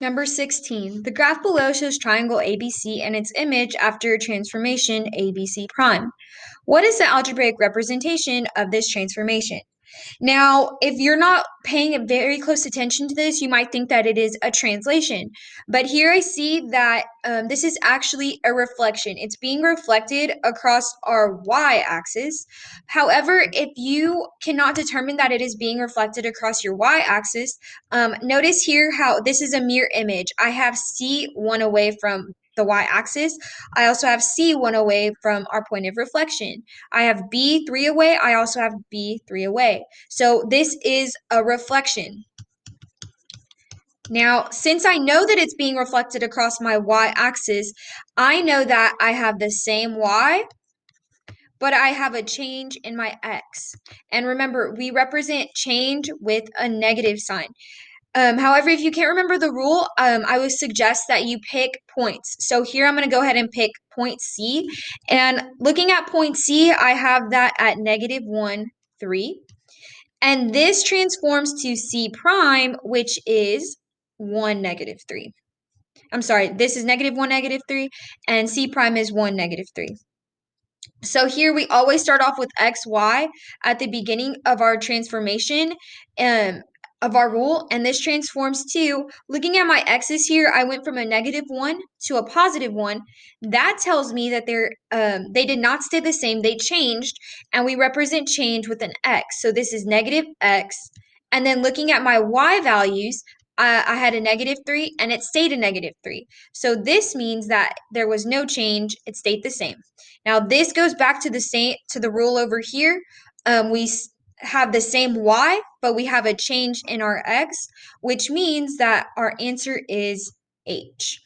Number 16. The graph below shows triangle ABC and its image after transformation ABC prime. What is the algebraic representation of this transformation? Now, if you're not paying very close attention to this, you might think that it is a translation. But here I see that this is actually a reflection. It's being reflected across our y-axis. However, if you cannot determine that it is being reflected across your y-axis, notice here how this is a mirror image. I have C one away from the y-axis. I also have C one away from our point of reflection. I have B 3 away. I also have B 3 away. So this is a reflection. Now, since I know that it's being reflected across my y-axis, I know that I have the same y, but I have a change in my x. And remember, we represent change with a negative sign. However, if you can't remember the rule, I would suggest that you pick points. So here I'm going to go ahead and pick point C. And looking at point C, I have that at -1, 3. And this transforms to C prime, which is 1, -3. I'm sorry, this is -1, -3, and C prime is 1, -3. So here we always start off with x, y at the beginning of our transformation of our rule, and this transforms to, looking at my x's here, I went from a -1 to a +1. That tells me that they did not stay the same, they changed, and we represent change with an x. So this is -x, and then looking at my y values, I had a -3 and it stayed a -3. So this means that there was no change, it stayed the same. Now this goes back to the rule over here. We have the same y, but we have a change in our x, which means that our answer is H.